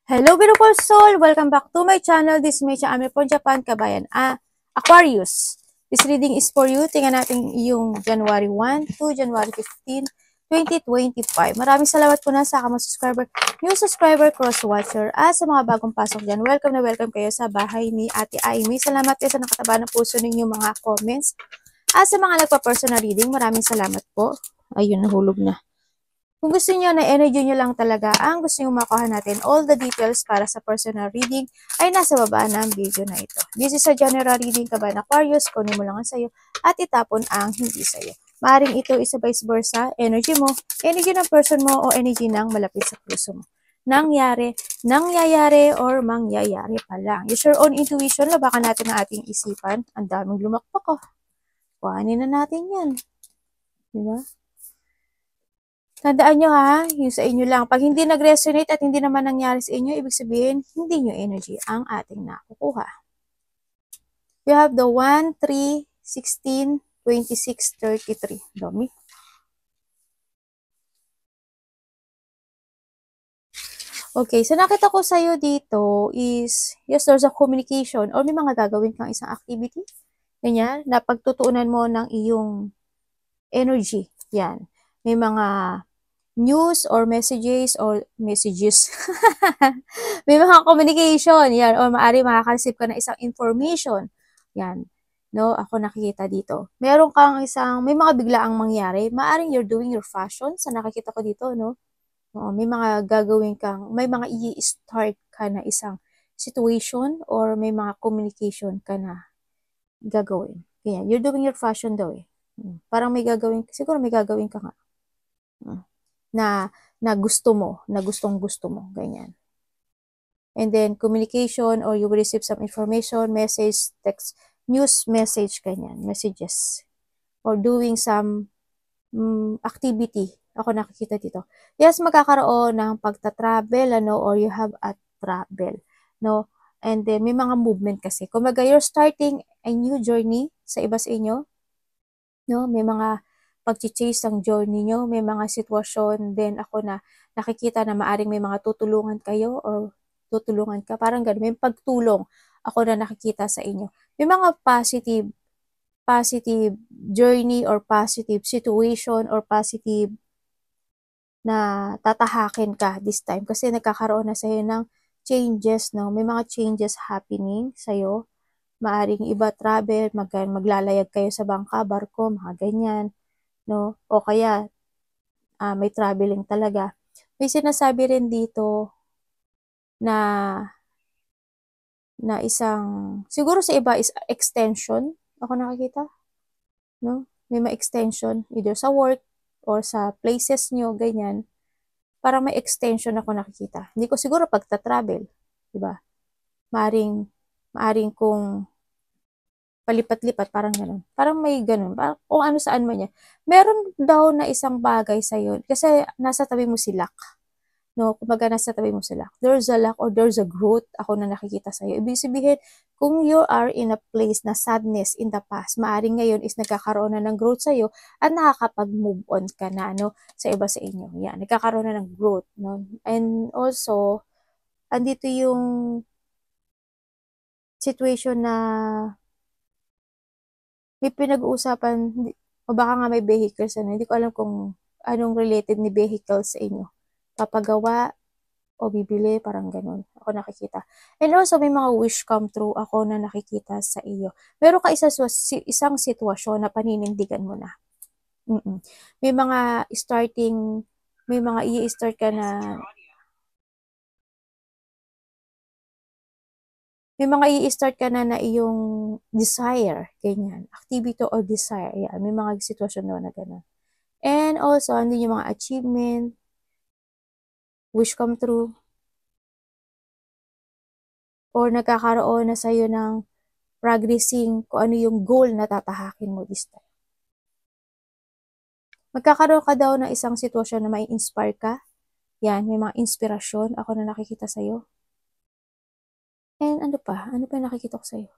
Hello beautiful soul! Welcome back to my channel. This is Mecha Ame from Japan, Kabayan. Aquarius. This reading is for you. Tingnan natin yung January 1 to January 15, 2025. Maraming salamat po na sa akamang subscriber, new subscriber, cross-watcher, at sa mga bagong pasok dyan. Welcome na welcome kayo sa bahay ni Ate Aimee. Salamat kayo sa nakataba ng puso ninyong mga comments. At sa mga nagpa-personal reading, maraming salamat po. Ayun, nahulog na. Kung gusto niyo na energy niyo lang talaga ang gusto niyo makuha natin, all the details para sa personal reading ay nasa baba ng video na ito. This is a general reading ka ba na Aquarius, kunin mo lang ang sayo at itapon ang hindi sayo. Maaring ito isa vice versa, energy mo, energy ng person mo o energy ng malapit sa puso mo. Nangyayari or mangyayari pa lang. Use your own intuition, labakan natin ang ating isipan. Ang daming lumakpak ko. Kuhanin na natin yan. Diba? Tandaan nyo ha, yung sa inyo lang. Pag hindi nag-resonate at hindi naman nangyari sa inyo, ibig sabihin, hindi nyo energy ang ating nakukuha. We have the 1, 3, 16, 26, 33. Dami. Okay, so nakita ko sa'yo dito is, yes, there's a communication or may mga gagawin kang isang activity. Ganyan, na pagtutuunan mo ng iyong energy. Yan. May mga news or messages may mga communication yan or maaari makaka-receive ka ng isang information yan, no? Ako nakikita dito meron kang may mga biglaang mangyari, maaring you're doing your fashion sa nakikita ko dito, no? May mga gagawin kang, may mga i-start ka na isang situation or may mga communication ka na gagawin. Kaya you're doing your fashion daw eh. Parang may gagawin, siguro may gagawin ka nga na gusto mo, na gustong-gusto mo, ganyan. And then, communication, or you will receive some information, message, text, news, message, ganyan, messages. Or doing some activity. Ako nakikita dito. Yes, magkakaroon ng pagta-travel, ano, or you have a travel, no? And then, may mga movement kasi. Kumbaga, you're starting a new journey sa iba sa inyo, no? May mga pag-chase ang journey nyo, may mga sitwasyon din ako na nakikita na maaring may mga tutulungan kayo or tutulungan ka, parang ganun, may pagtulong ako na nakikita sa inyo. May mga positive journey or positive situation or positive na tatahakin ka this time kasi nagkakaroon na sa'yo ng changes, no? May mga changes happening sa'yo. Maaring iba travel, maglalayag kayo sa bangka, barko, mga ganyan, no? O kaya, may traveling talaga. May sinasabi rin dito na isang, siguro sa iba is extension, ako nakakita, no? May extension, either sa work or sa places nyo, ganyan. Parang may extension ako nakikita. Hindi ko siguro pagta-travel, diba? Maaring kung palipat-lipat, parang ganun. Parang may ganun. Parang kung ano saan man niya. Meron daw na isang bagay sa'yo. Kasi nasa tabi mo si luck. No? Kumbaga nasa tabi mo si luck. There's a luck or there's a growth ako na nakikita sa'yo. Ibig sabihin, kung you are in a place na sadness in the past, maaring ngayon is nagkakaroon na ng growth sa'yo at nakakapag-move on ka na, no? Sa iba sa inyo. Yan. Nagkakaroon na ng growth, no? And also, andito yung situation na may pinag-uusapan, o baka nga may vehicles, ano, hindi ko alam kung anong related ni vehicles sa inyo. Papagawa o bibili, parang ganun. Ako nakikita. And also, may mga wish come true ako na nakikita sa iyo. Meron ka isang sitwasyon na paninindigan mo na. May mga may mga i-start ka na, may mga i-start ka na iyong desire, ganyan. Activity or desire, yan. May mga sitwasyon na gano'n. And also, andun yung mga achievement, wish come true, or nagkakaroon na sa'yo ng progressing kung ano yung goal na tatahakin mo this time. Magkakaroon ka daw ng isang sitwasyon na may inspire ka. Yan, may mga inspirasyon ako na nakikita sa'yo. And ano pa? Ano pa yung nakikita ko sa'yo?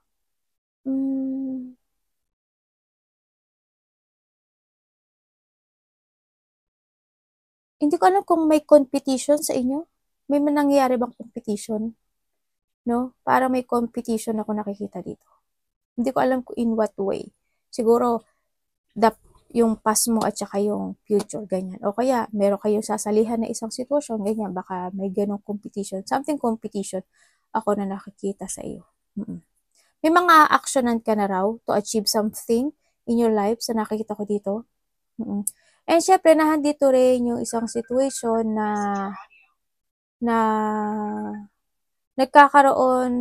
Hindi ko alam kung may competition sa inyo. may nangyayari bang competition? No? Para may competition ako nakikita dito. Hindi ko alam kung in what way. Siguro, yung past mo at saka yung future, ganyan. O kaya, meron kayong sasalihan na isang sitwasyon, ganyan. Baka may ganong competition. Something competition ako na nakikita sa iyo. May mga actionan ka na raw to achieve something in your life sa nakikita ko dito. And syempre, nahandito rin yung isang situation na nagkakaroon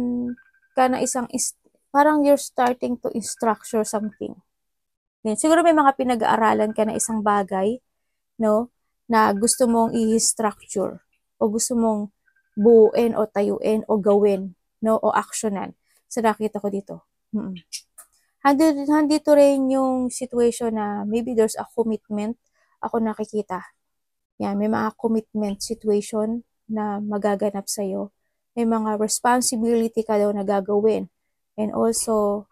ka na isang, parang you're starting to structure something. Siguro may mga pinag-aaralan ka na isang bagay, no, na gusto mong i-structure o gusto mong buuin o tayuin o gawin, no, o actionan. So, nakita ko dito. Handito rin yung situation na maybe there's a commitment ako nakikita. Yan, may mga commitment situation na magaganap sa'yo. May mga responsibility ka daw na gagawin. And also,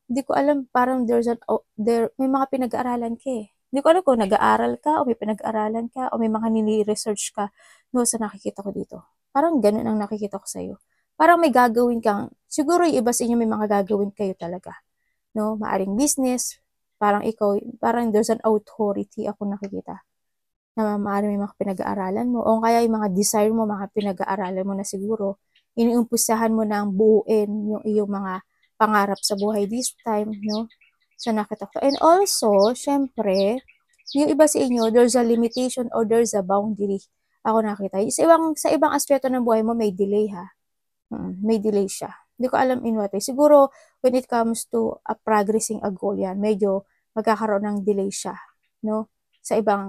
hindi ko alam, parang may mga pinag-aaralan ka eh. Hindi ko alam kung nag-aaral ka o may pinag-aaralan ka o may mga nini-research ka no, sa nakikita ko dito. Parang ganun ang nakikita ko sa'yo. Parang may gagawin kang, siguro yung iba sa inyo may mga gagawin kayo talaga. No, maaring business, parang ikaw, parang there's an authority ako nakikita na maaring may mga pinag-aaralan mo o kaya yung mga desire mo, mga pinag-aaralan mo na siguro, iniumpisahan mo na ang buuin yung iyong mga pangarap sa buhay this time, no? So, nakita ko. And also, syempre, yung iba sa inyo, there's a limitation or there's a boundary. Ako nakita. Sa ibang aspeto ng buhay mo, may delay ha. May delay siya. Hindi ko alam in what way. Siguro, when it comes to progressing a goal yan, medyo magkakaroon ng delay siya, no? Sa iba,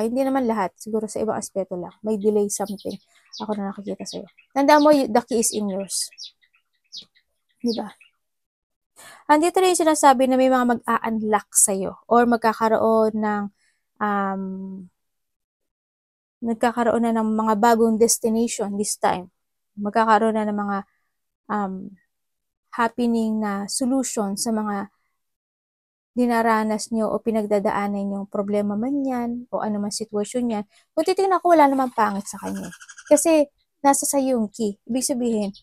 hindi naman lahat. Siguro sa ibang aspeto lang. May delay something. Ako na nakikita sa'yo. Tandaan mo, the key is in yours. Diba? Andito rin yung sinasabi na may mga mag-a-unlock sa'yo or magkakaroon na ng mga bagong destination this time. Magkakaroon na ng mga happening na solution sa mga dinaranas nyo o pinagdadaanan nyo problema man yan o ano man sitwasyon yan. Kung titignan ko, wala namang pangit sa kanya. Kasi nasa sa'yo yung key. Ibig sabihin,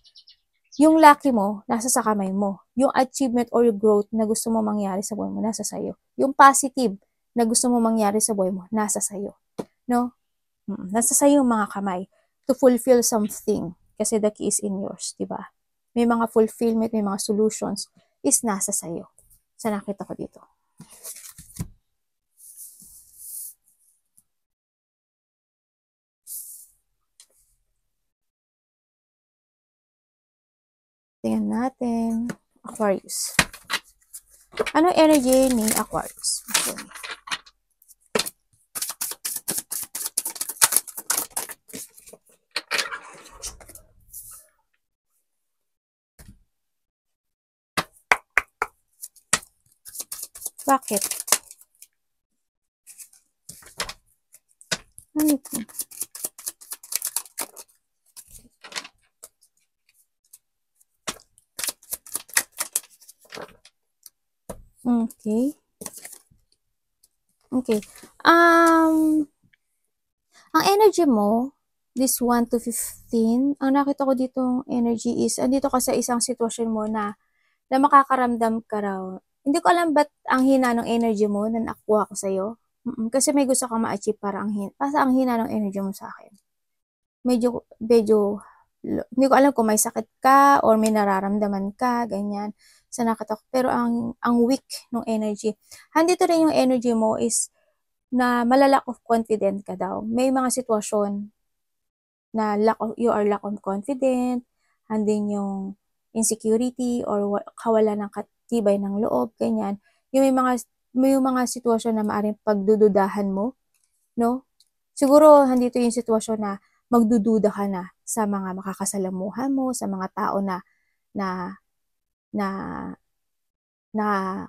yung lucky mo, nasa sa kamay mo. Yung achievement or yung growth na gusto mo mangyari sa buhay mo, nasa sa'yo. Yung positive na gusto mo mangyari sa buhay mo, nasa sa'yo. No? Nasa sa'yo yung mga kamay to fulfill something. Kasi the key is in yours, diba? May mga fulfillment, may mga solutions is nasa sa'yo. Sa nakita ko dito. Tingnan natin. Aquarius. Ano energy ni Aquarius? Okay. Bakit? Ano ito? Okay. Okay. Ang energy mo, this 1 to 15, ang nakita ko ditong energy is, andito ka sa isang sitwasyon mo na makakaramdam ka raw. Hindi ko alam ba't ang hina ng energy mo na nakuha ko sa'yo. Kasi may gusto kang ma-achieve para ang hina ng energy mo sa akin. Medyo, hindi ko alam kung may sakit ka or may nararamdaman ka, ganyan. Sa nakatok. Pero ang weak ng energy. Handito rin yung energy mo is na malalack of confident ka daw. May mga sitwasyon na you are lack of confident, handin yung insecurity or kawalan ng katibay ng loob, ganyan. Yung may mga sitwasyon na maaring pagdududahan mo, no? Siguro handito yung sitwasyon na magdududa ka na sa mga makakasalamuhan mo, sa mga tao na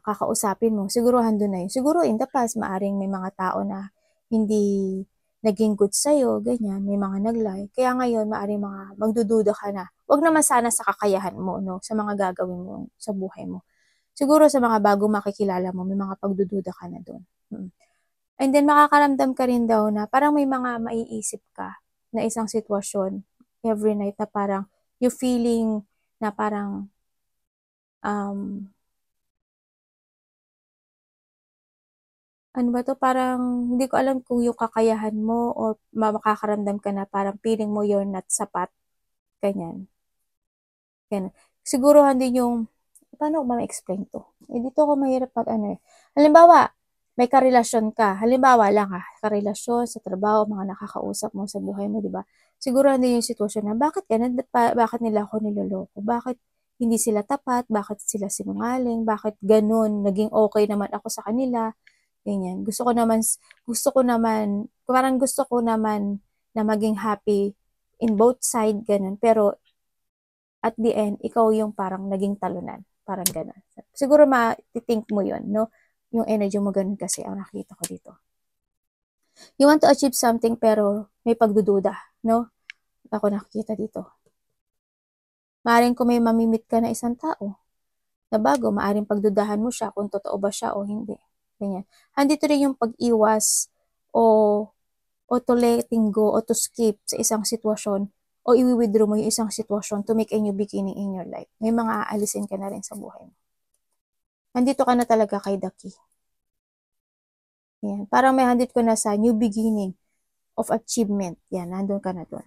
kakausapin mo. Siguro handun na yun. Siguro in the past, maaring may mga tao na hindi naging good sa'yo, ganyan, may mga nag-lie. Kaya ngayon, maaring magdududa ka na. Huwag naman sana sa kakayahan mo, no? Sa mga gagawin mo sa buhay mo. Siguro sa mga bagong makikilala mo, may mga pagdududa ka na doon. And then, makakaramdam ka rin daw na parang may mga maiisip ka na isang sitwasyon every night na parang you feeling na parang ano ba 'to, parang hindi ko alam kung yung kakayahan mo or makakaramdam ka na parang feeling mo you're not sapat, ganyan, gano'n. Siguruhan din yung paano ko ba ma-explain 'to? Eh, dito ako mahirap mag-ano, eh. Halimbawa, may karelasyon ka, halimbawa lang, karelasyon sa trabaho, mga nakakausap mo sa buhay mo, 'di ba? Siguruhan din yung sitwasyon na, "Bakit gano'n? Bakit nila ako niloloko? Bakit hindi sila tapat? Bakit sila sinungaling? Bakit gano'n? Naging okey naman ako sa kanila." Ganyan. Gusto ko naman na maging happy in both side, gano'n. Pero at the end, ikaw yung parang naging talunan, parang gano'n. Siguro mati-think mo 'yun, 'no? Yung energy mo gano'n kasi ang nakikita ko dito. You want to achieve something pero may pagdududa, 'no? Ako nakikita dito. Maaaring kung may mamimit ka na isang tao na bago, maaaring pagdudahan mo siya kung totoo ba siya o hindi, ganyan. Andito rin yung pag-iwas o to letting go o to skip sa isang sitwasyon o i-withdraw mo yung isang sitwasyon to make a new beginning in your life. May mga aalisin ka na rin sa buhay mo. Nandito ka na talaga kay the key. Yan. Parang may handit ko na sa new beginning of achievement. Yan, nandun ka na dun.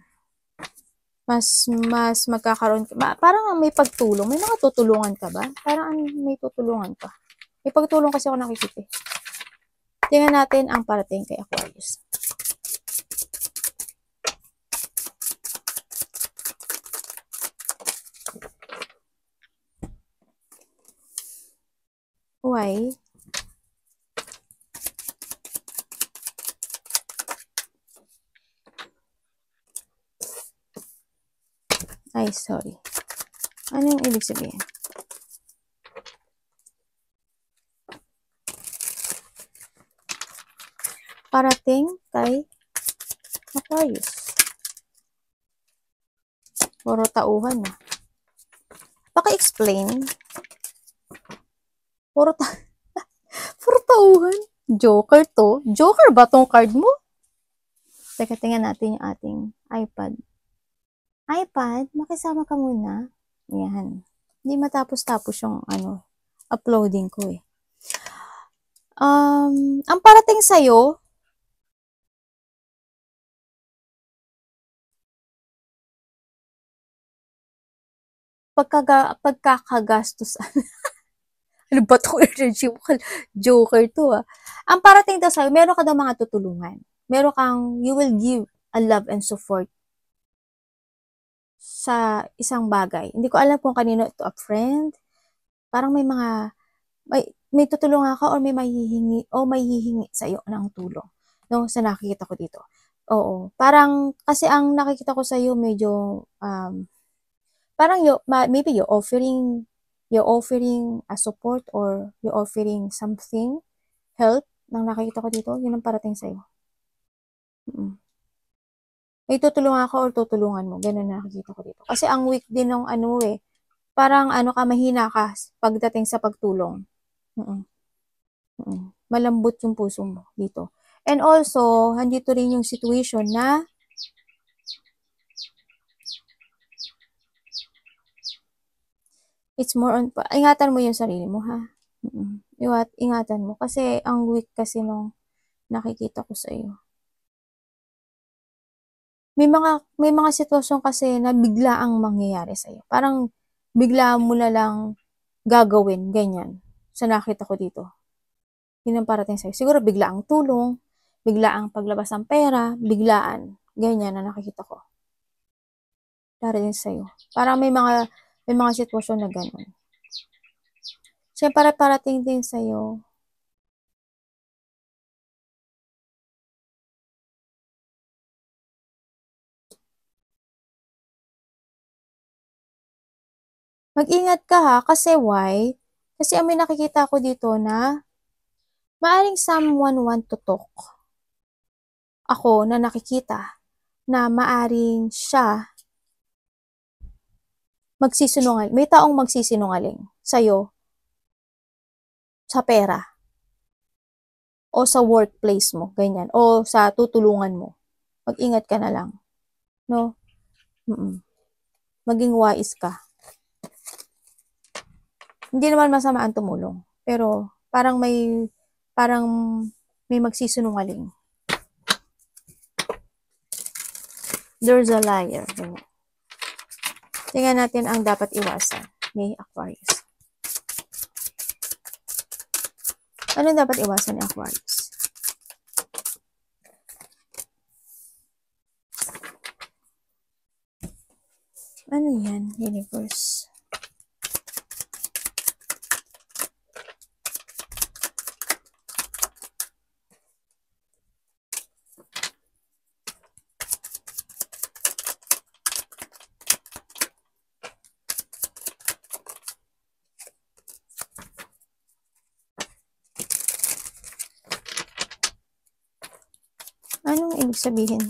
Mas magkakaroon ka. Parang may pagtulong. May mga tutulungan ka ba? Parang may tutulungan ka. May pagtulong kasi ako nakikita. Tingnan natin ang parating kay Aquarius. Why? Ay, sorry. Ano yung ibig sabihin? Parating kay Aquarius. Puro tauhan na. Paki-explain. Puro tauhan. Joker to. Joker ba tong card mo? Teka, tingnan natin yung ating iPad. iPad, makisama ka muna. Yan. Hindi matapos-tapos yung uploading ko eh. Ang parating sa'yo, pagkakagastos. Ano ba itong energy mo? Joker to Ang parating daw sa'yo, meron ka daw mga tutulungan. You will give a love and support sa isang bagay. Hindi ko alam kung kanino ito, a friend. Parang may tutulungan ka or may hihingi sa'yo ng tulong. No, sa nakikita ko dito. Oo. Parang, kasi ang nakikita ko sa'yo medyo, parang maybe you're offering a support or you're offering something, help, nang nakikita ko dito, yun ang parating sa'yo. May tutulungan ka or tutulungan mo, ganun na nakikita ko dito. Kasi ang weak din ng parang mahina ka pagdating sa pagtulong. Malambot yung puso mo dito. And also, handito rin yung situation na it's more on, ingatan mo yung sarili mo, ha? Ingatan mo. Kasi, ang weak kasi nung nakikita ko sa iyo. May mga sitwasyon kasi na bigla ang mangyayari sa iyo. Parang, bigla mo na lang gagawin, ganyan. Sa nakita ko dito. Yun ang parating sa'yo. Siguro, bigla ang tulong, bigla ang paglabas ng pera, biglaan. Ganyan na nakikita ko. Darating sa'yo. Parang may mga sitwasyon na gano'n. Siyempre, parating din sa'yo. Mag-ingat ka ha, kasi why? Kasi may nakikita ko dito na maaring someone want to talk. Ako na nakikita na maaring siya magsisinungaling. May taong magsisinungaling sa'yo sa pera o sa workplace mo, ganyan, o sa tutulungan mo. Mag-ingat ka na lang. no? Maging wais ka. Hindi naman masama ang tumulong, pero parang may magsisinungaling. There's a liar. Tingnan natin ang dapat iwasan ni Aquarius. Ano dapat iwasan ni Aquarius? Ano yan, universe? Anong ibig sabihin?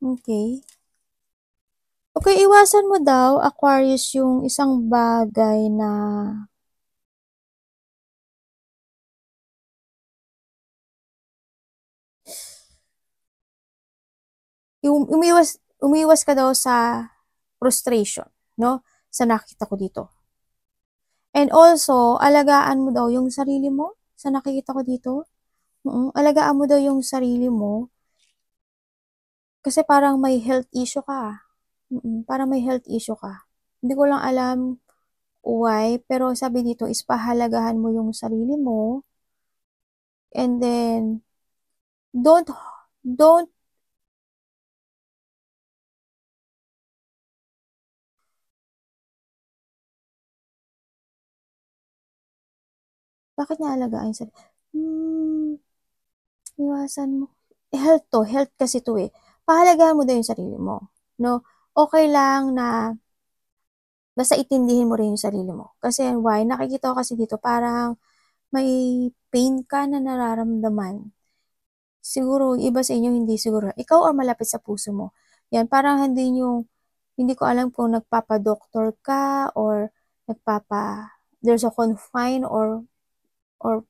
Okay. Okay, iwasan mo daw, Aquarius, yung isang bagay na yung umiwas ka daw sa frustration, no? Sa nakita ko dito. And also, alagaan mo daw yung sarili mo sa nakikita ko dito. Alagaan mo daw yung sarili mo kasi parang may health issue ka. Parang may health issue ka. Hindi ko lang alam why, pero sabi dito is pahalagahan mo yung sarili mo. And then, don't bakit niya alagaan yung sarili? Iwasan mo. Health kasi to eh. Pahalagahan mo daw yung sarili mo. No? Okay lang na basta itindihin mo rin yung sarili mo. Kasi why? Nakikita ko kasi dito parang may pain ka na nararamdaman. Siguro, iba sa inyo, hindi siguro. Ikaw ang malapit sa puso mo. Yan, parang hindi ko alam kung nagpapadoktor ka or there's a confine or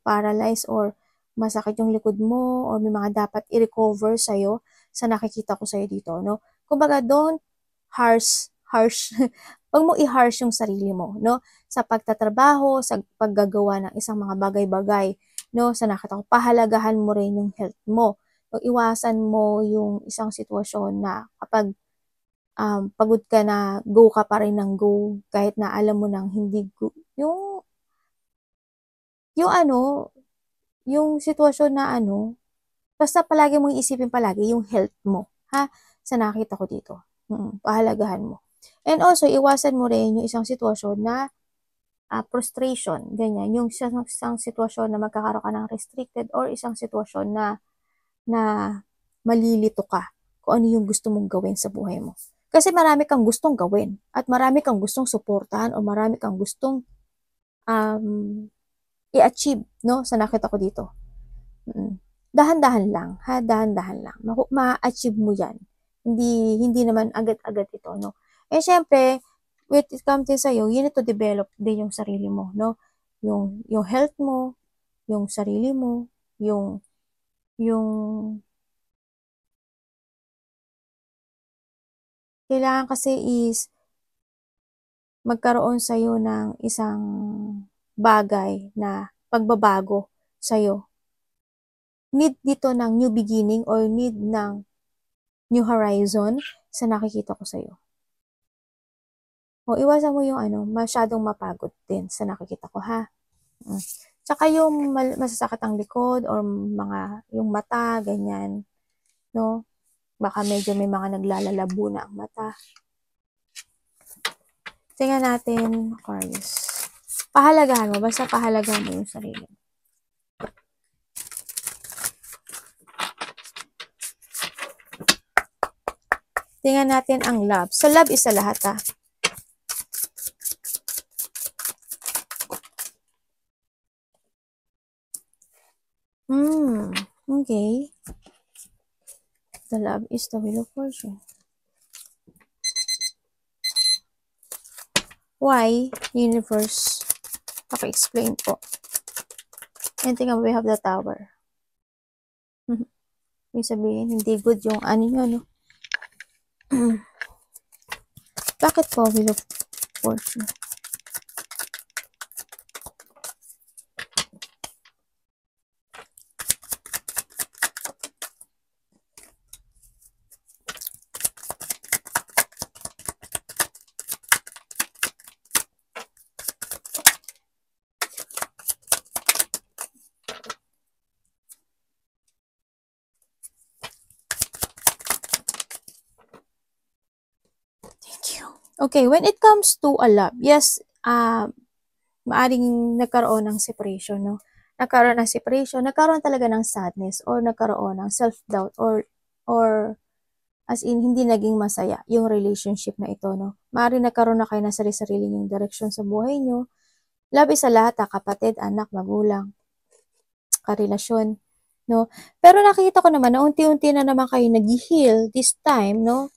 paralyzed or masakit yung likod mo or may mga dapat i-recover sa'yo sa nakikita ko sa'yo dito, no? Kumbaga, don't harsh, wag mo i-harsh yung sarili mo, no? Sa pagtatrabaho, sa paggagawa ng isang mga bagay-bagay, no? Sa nakita ko, pahalagahan mo rin yung health mo. So, iwasan mo yung isang sitwasyon na kapag pagod ka na, go ka pa rin ng go, kahit na alam mo nang hindi go, yung sitwasyon na basta palagi mong isipin palagi yung health mo, ha? Sa nakita ko dito. Pahalagahan mo. And also, iwasan mo rin yung isang sitwasyon na frustration, ganyan. Yung isang sitwasyon na magkakaroon ka ng restricted or isang sitwasyon na malilito ka kung ano yung gusto mong gawin sa buhay mo. Kasi marami kang gustong gawin at marami kang gustong suportahan o marami kang gustong i-achieve, no? Sa nakita ko dito. Dahan-dahan lang, ha? Dahan-dahan lang. Ma-achieve mo yan. Hindi naman agad-agad ito, no? Eh, syempre, with it comes din sa'yo, you need to develop din yung sarili mo, no? Yung health mo, yung sarili mo, yung kailangan kasi is magkaroon sa'yo ng isang bagay na pagbabago sa'yo. Need dito ng new beginning or need ng new horizon sa nakikita ko sa'yo. O, iwasan mo yung masyadong mapagod din sa nakikita ko, ha? Tsaka yung masasakit ang likod or yung mata, ganyan, no? Baka medyo may mga naglalalabo na ang mata. Tingnan natin, Aquarius. Pahalagahan mo, basta pahalagahan mo yung sarili. Tingnan natin ang love. Sa love, isa lahat, ha? Okay. The love is the wheel of fortune. Why? Universe. Paki-explain po. And tingnan mo, we have the Tower. Yung sabihin, hindi good yung ano nyo, no? Bakit po Wheel of Fortune? Okay, when it comes to a love, yes, maaring nagkaroon ng separation, no? Nagkaroon ng separation, nagkaroon talaga ng sadness, or nagkaroon ng self-doubt, or as in, hindi naging masaya yung relationship na ito, no? Maaring nagkaroon na kayo na sarili-sarili yung direction sa buhay nyo. Love is sa lahat, kapatid, anak, magulang, karelasyon, no? Pero nakita ko naman na unti-unti na naman kayo nag-heal this time, no?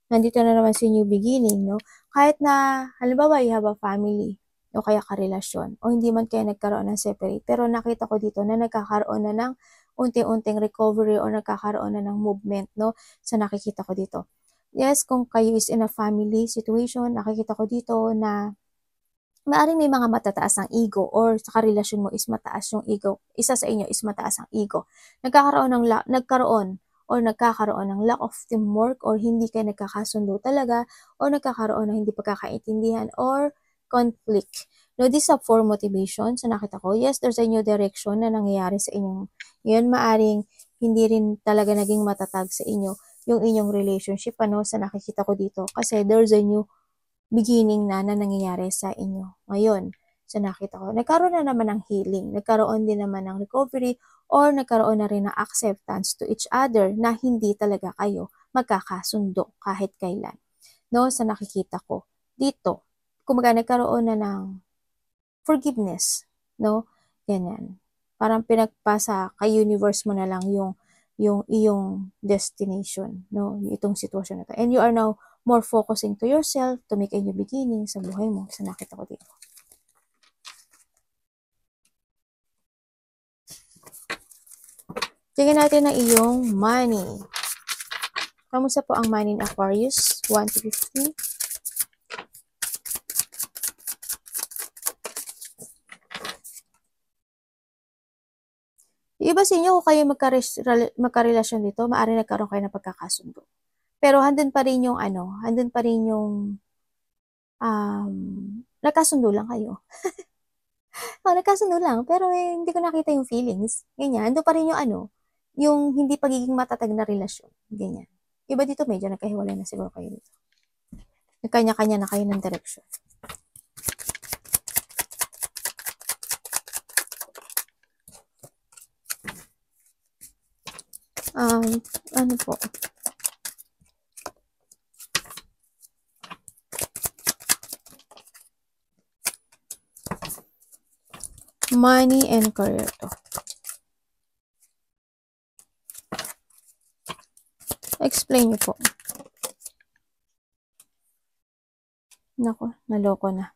Nandito na naman si new beginning, no? Kahit na, halimbawa, you have a family, o kaya karelasyon, o hindi man kayo nagkaroon ng separate, pero nakita ko dito na nagkakaroon na ng unti-unting recovery o nagkakaroon na ng movement, no? Sa nakikita ko dito. Yes, kung kayo is in a family situation, nakikita ko dito na maaaring may mga matataas ang ego or sa karelasyon mo is mataas yung ego. Isa sa inyo is mataas ang ego. Nagkakaroon ng lack of teamwork or hindi kayo nagkakasundo talaga or nagkakaroon ng hindi pagkakaintindihan or conflict. No, this is for motivation. So nakita ko, yes, there's a new direction na nangyayari sa inyong yun. Maaring hindi rin talaga naging matatag sa inyo yung inyong relationship. Ano, sa nakikita ko dito. Kasi there's a new beginning na nangyayari sa inyo ngayon. So nakita ko, nagkaroon na naman ng healing, nagkaroon din naman ng recovery, or nagkaroon na rin ng acceptance to each other na hindi talaga kayo magkakasundo kahit kailan. No, sa nakikita ko dito, kumbaga nagkaroon na ng forgiveness, no? Ganyan. Parang pinagpasa kay universe mo na lang yung iyong destination, no? Itong sitwasyon na to. And you are now more focusing to yourself to make a new beginning sa buhay mo. Sa nakita ko dito. Tingnan natin ang iyong money. Kamusta po ang money in Aquarius? 1 to 15. Yung iba sa inyo, kung kayo magkarelasyon dito, maaari nagkaroon kayo ng pagkakasundo. Pero handun pa rin yung nagkasundo lang kayo. Nagkasundo lang, pero hindi ko nakita yung feelings. Ganyan, handun pa rin yung hindi pagiging matatag na relasyon. Ganyan. Iba dito, medyo nagkahiwalay na siguro kayo dito. Nagkanya-kanya na kayo ng direction. Ano po? Money and career to. Explain niyo po. Nako, naloko na.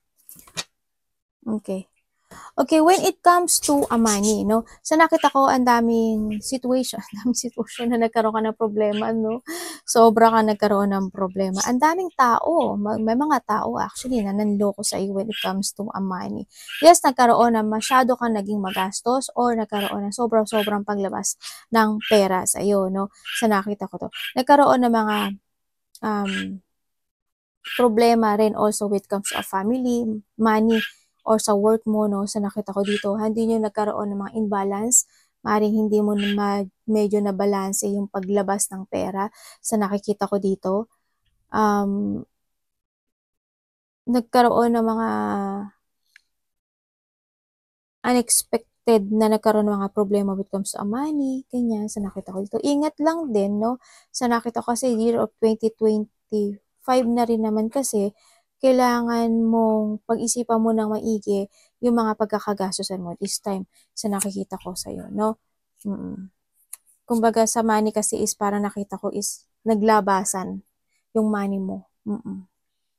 Okay. Okay, when it comes to a money, no? So nakita ko ang daming situation na nagkaroon ka ng problema, no? Sobra ka nagkaroon ng problema. Ang daming tao, may mga tao actually na nanloko sa iyo when it comes to a money. Yes, nagkaroon na masyado kang naging magastos or nagkaroon ng sobrang paglabas ng pera sa iyo, no? So nakita ko to. Nagkaroon ng mga problema rin also when it comes to a family, money, or sa work mo, no? Sa nakita ko dito, hindi nyo nagkaroon ng mga imbalance, maaaring hindi mo medyo na balance yung paglabas ng pera. Sa nakikita ko dito, nagkaroon ng mga unexpected na nagkaroon ng mga problema when it comes to money, ganyan. Sa nakita ko dito, ingat lang din, no? Sa nakita ko kasi year of 2025 na rin naman kasi, kailangan mong pag-isipan mo ng maigi yung mga pagkakagastusan mo this time sa nakikita ko sa'yo, no? Kumbaga sa money kasi is para nakita ko is naglabasan yung money mo.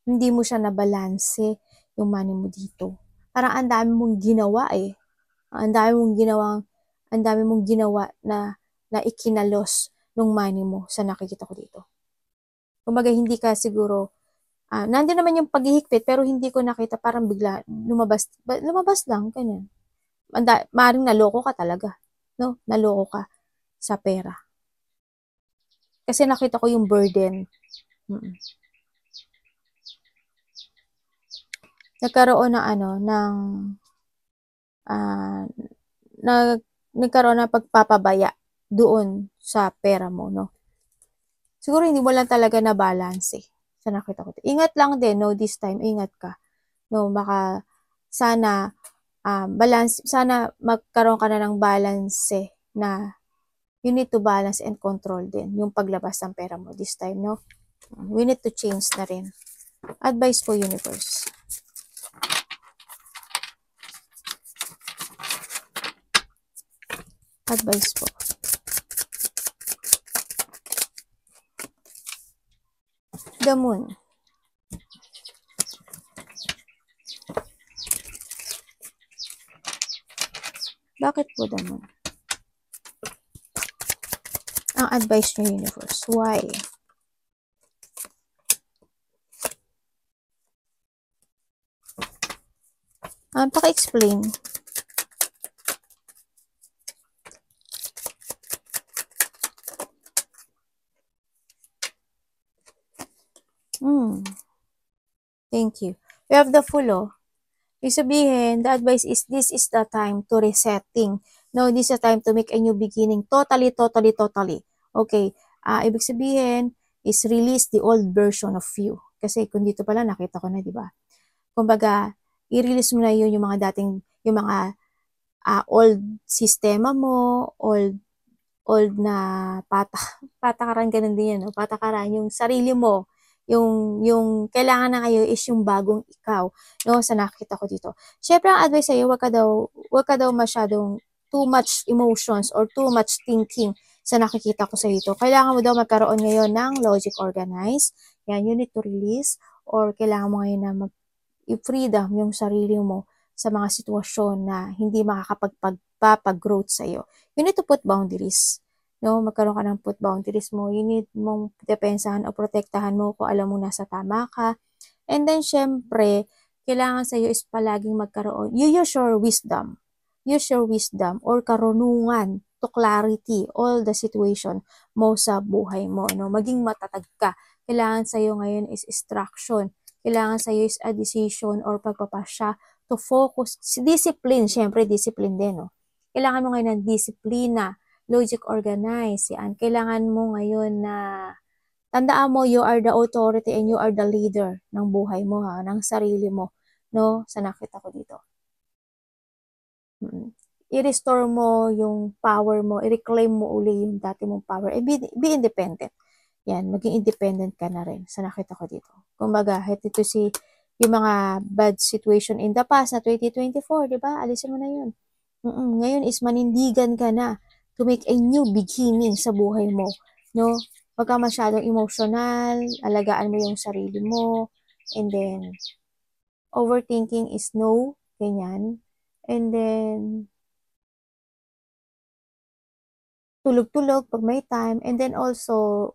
Hindi mo siya nabalanse yung money mo dito. Parang ang dami mong ginawa eh. Ang dami mong ginawa na ikinalos ng money mo sa nakikita ko dito. Kumbaga hindi ka siguro, nandun naman yung paghihigpit pero hindi ko nakita, parang bigla lumabas lang, ganyan. Maaaring naloko ka talaga, no? Naloko ka sa pera. Kasi nakita ko yung burden. Nagkaroon ng nagkaroon ng pagpapabaya doon sa pera mo, no? Siguro hindi mo lang talaga na balance eh. Sa nakita ko. Ingat lang din, no? This time, ingat ka. No, baka sana sana magkaroon ka na ng balance eh, na you need to balance and control din yung paglabas ng pera mo this time, no? We need to change na rin. Advice po, universe. Advice po. The Moon. Bakit po the Moon? Ang advice niyo, universe. Why? Paka-explain. Thank you. We have the Fool, oh. Ibig sabihin, the advice is, this is the time to resetting. No, this is the time to make a new beginning. Totally. Okay. Ibig sabihin, is release the old version of you. Kasi kung dito pala, nakita ko na, di ba? Kumbaga, i-release mo na yun, yung mga old sistema mo, old na patakaran, ganun din yan, no? Patakaran, yung sarili mo, yung kailangan na ngayon is yung bagong ikaw, no? Sa nakita ko dito. Syempre, ang advice sa'yo, wag ka daw masyadong too much emotions or too much thinking sa nakikita ko sa dito. Kailangan mo daw magkaroon ngayon ng logic organized. Yan, you need to release, or kailangan mo ngayon na i-freedom yung sarili mo sa mga sitwasyon na hindi makakapag-growth sa'yo. You need to put boundaries. No, magkaroon ka ng put boundaries mo. You need mong depensahan o protektahan mo kung alam mo nasa tama ka. And then, syempre, kailangan sa'yo is palaging magkaroon. You use your wisdom. Use your wisdom or karunungan to clarity all the situation mo sa buhay mo. No? Maging matatag ka. Kailangan sa'yo ngayon is instruction. Kailangan sa'yo is a decision or pagpapasya to focus. Discipline, syempre discipline din. No? Kailangan mo ngayon ng disiplina, logic organize. Yan. Kailangan mo ngayon na tandaan mo, you are the authority and you are the leader ng buhay mo, ha? Ng sarili mo. No? Sa nakita ko dito. I-restore mo yung power mo, i-reclaim mo uli yung dati mong power, be independent. Yan, maging independent ka na rin sa nakita ko dito. Kumbaga, ito yung mga bad situation in the past na 2024, di ba? Alisin mo na yun. Ngayon is manindigan ka na to make a new beginning sa buhay mo. No? Huwag ka masyadong emotional, alagaan mo yung sarili mo, and then, overthinking is no, ganyan. And then, tulog-tulog pag may time, and then also,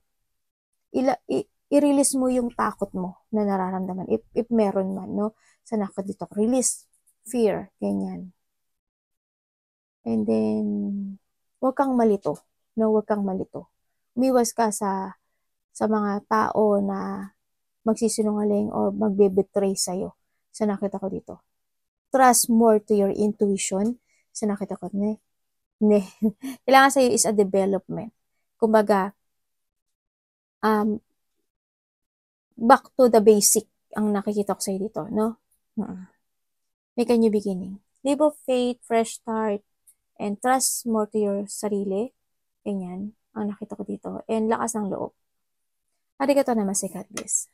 i-release mo yung takot mo na nararamdaman, if meron man, no? Sa dito, release fear, ganyan. And then, huwag kang malito, no? Huwag kang malito. Umiwas ka sa mga tao na magsisinungaling or magbe-betray sa'yo. Sa nakita ko dito. Trust more to your intuition. Sa nakita ko, kailangan sa'yo is a development. Kumbaga, back to the basic ang nakikita ko sa'yo dito, no? Make a new beginning. Live of faith, fresh start, and trust more to your sarili. Ganyan, ang nakita ko dito. And lakas ng loob. Arigatou namaste, God bless.